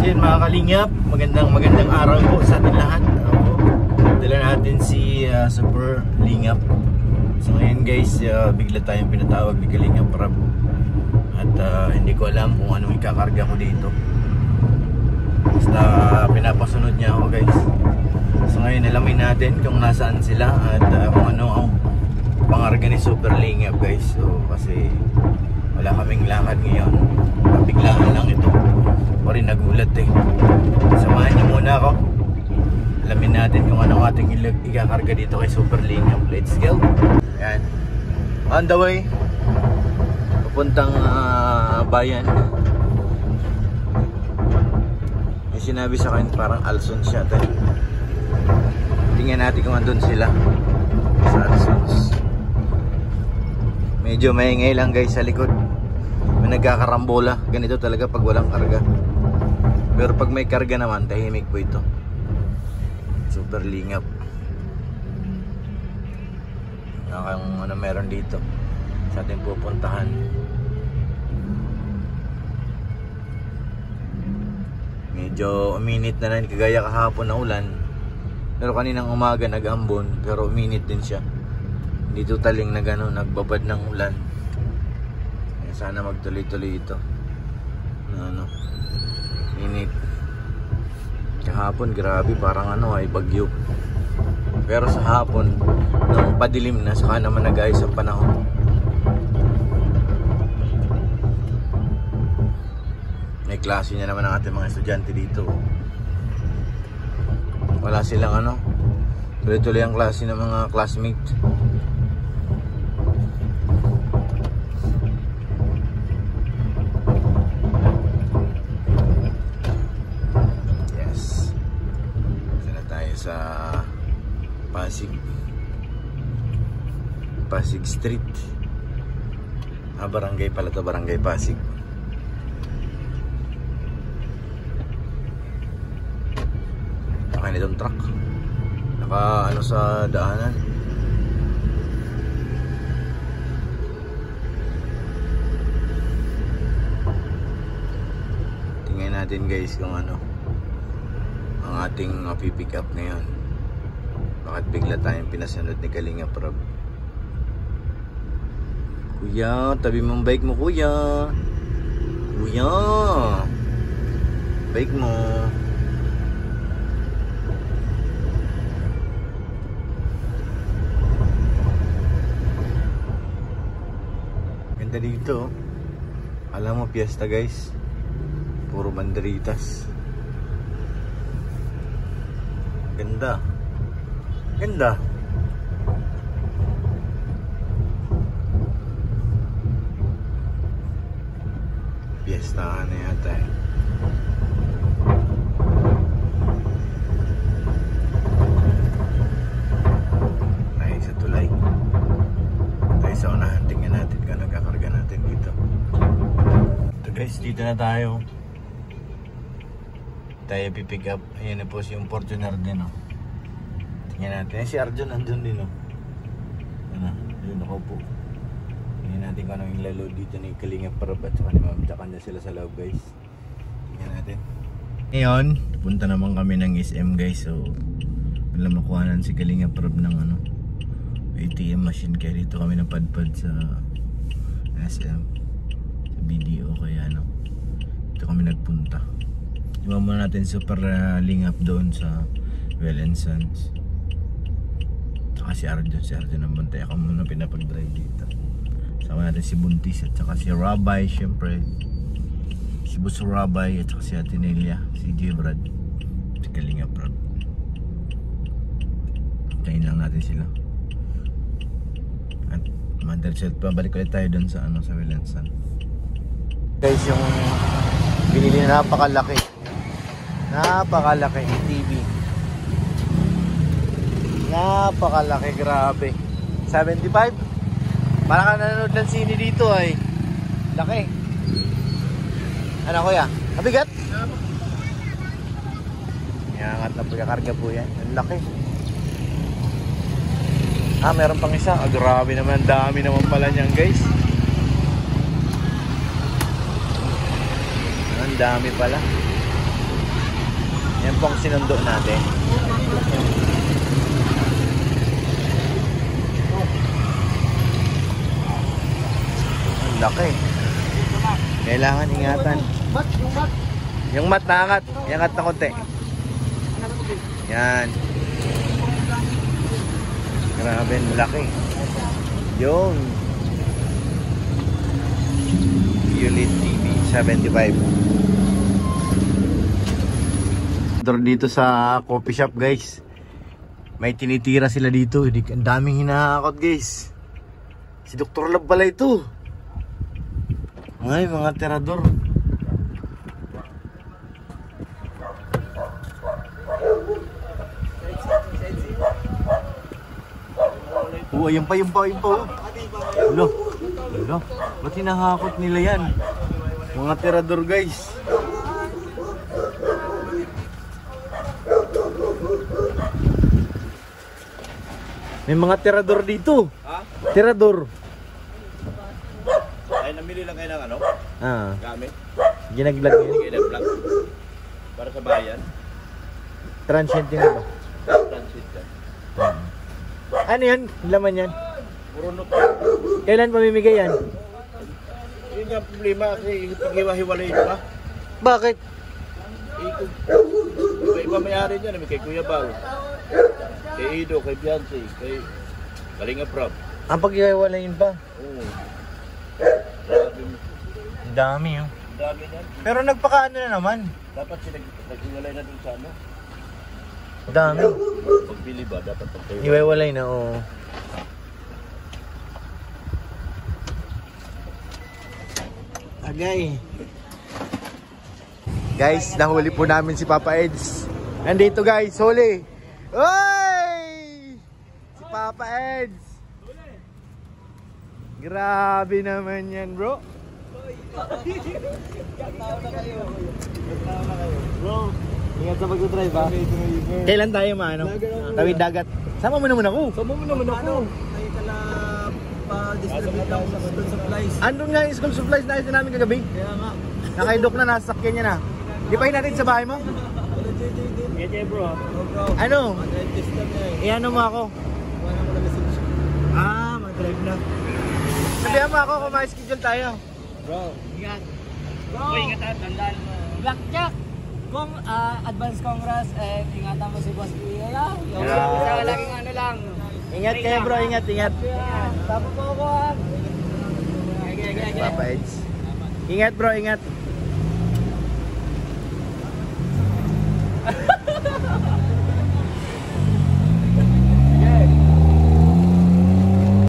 yun mga kalingap, magandang araw po sa atin lahat. Dala natin si Super Lingap. So ngayon guys, bigla tayong pinatawag ni Kalingap Rab. At hindi ko alam kung anong ikakarga ko dito. Basta pinapasunod niya ako guys. So ngayon alamin natin kung nasaan sila at kung ano ang pangarga ni Super Lingap guys. So kasi wala kaming lakad ngayon, biglaan lang ito. O rin nagulat eh. Samahan niyo muna ako. Alamin natin kung ano ating ikakarga dito kay Super Lingap. Let's go. Ayan, on the way papuntang bayan. May sinabi sa akin parang Alson siya tayo. Tingnan natin kung andun sila sa Alsons. Medyo maingay lang guys sa likod. May nagkakarambola. Ganito talaga pag walang karga. Pero pag may karga naman, tahimik po ito. Super Lingap. Kung ano meron dito sa ating pupuntahan. Medyo uminit na rin kagaya kahapon na ulan. Pero kaninang umaga nag-ambon. Pero uminit din siya. Hindi totaling na gano'n, nagbabad ng ulan. Kaya sana magtuloy-tuloy ito na ano, init. Kahapon grabe, parang ano ay bagyo. Pero sa hapon nung padilim na, saka naman nag-ayos ang panahon. May klase niya naman ang ating mga estudyante dito. Wala silang ano, tuloy-tuloy ang klase ng mga classmates. Sa Pasig Street. Barangay pala to, Barangay Pasig. Naka nitong truck, naka ano sa daanan. Tingnan natin guys kung ano ang ating pipick up ngayon. Bakit bigla tayong pinasunod ni Kalingap Rab? Kuya, tabi mong bike mo kuya. Kuya, bike mo. Ganda dito. Alam mo, piyesta guys. Puro banderitas. Ganda. Ganda. Piestahan na yata eh. Tayo sa tulay. Tayo sa unahan. Tingnan natin kung nagkakarga natin dito. Ito guys, dito na tayo. Tayo pipick up. Ayan na po si yung Fortuner din oh. Tingnan natin. Si Arjun andun din oh. Ano, yun ako po. Tingnan natin kung anong ilaload dito ni Kalingap Rab at saka ni Ma'am Jack. Kanya sila sa loob guys. Tingnan natin. Ngayon, punta naman kami ng SM guys. So, wala makuhanan si Kalingap Rab ng ano, ATM machine. Kaya dito kami napadpad sa SM, sa BDO. Kaya ano, dito kami nagpunta. Iwan muna natin Super Lingap doon sa Well and Sons. Saka si Arjun ang bantay. Ako muna pinapag-drive dito. Sama natin si Buntis at saka si Rabay. Siyempre si Boss Rabay at saka si Atinelia, si Jibrad, si Kalingap Rab. Kain lang natin sila. At madalit pabalik ulit tayo doon sa ano, sa Well and Sons. Guys, yung binili na napakalaki TV. Napakalaki, grabe. 75? Parang ka nanonood ng sine dito ay. Laki. Ano kuya? Mabigat? Iangat na pagkakarga po yan. Ang laki. Meron pang isa. Grabe naman. Dami naman pala niyan guys. Ang dami pala. Yan po ang sinundo natin. Ang laki. Kailangan ingatan. Yung mat naangat. Iangat na konti. Yan. Grabe, ang laki. Yung Unit TV 75. Dito sa coffee shop, guys. May tinitira sila dito. Ang daming hinahakot, guys. Si Dr. Love pala ito. Ay, mga tirador. Ayun pa. Hello. Ba't hinahakot nila yan? Mga tirador, guys. May mga tirador dito. Ha? Tirador. Ay, namili lang kayo ng ano? Gamit. Ginaglag yun. Ginaglag. Para sa bayan. Transient yun ba? Transit ka. Ano yan? Laman yan? Puro nuk. Kailan pamimigay yan? Yun nga ang problema kasi pag-hiwa-hiwalay pa. Bakit? Iba may-ari dyan. May kay Kuya Bal. Kay Ido, kay Beyonce, kay Kalinga Prab. Ang pag-iwalayin pa? Oo. Grabe. Ang dami yun. Dami na. Pero nagpakaano na naman. Dapat sila naghiwalay na dun sa ano. Dami. Pagbili ba, dapat pagkayo. Iwalay na, oo. Agay. Guys, nahuli po namin si Papa Eds. Nandito, guys, huli. Oy! Si Papa Eds. Grabe naman yan, bro. Bro, ingat sa pag-drive ha. Kailan tayo maano? Tawid dagat. Sama mo naman ako. Sama mo naman ako. Tayo ka na pa-distribute lang sa school supplies. Andun nga yung school supplies na isa namin kagabi. Kaya nga. Nakaidok na, nasasakyan niya na. Di pa hinatid sa bahay mo? Kaya bro. Bro. Ano? Mag-dentist lang eh. Iano mo ako? Wala ko na message. Mag-drive na. Sabihan mo ako kung ma-schedule tayo. Bro. Ingat. Bro. Ingat at tandaan mo. Blackjack. Kung advance congrats and ingatan mo si Boss Kuya. Yeah. Laging ano lang. Ingat kayo bro, ingat. Tapos po ako. Papa Eds. Ingat bro, ingat.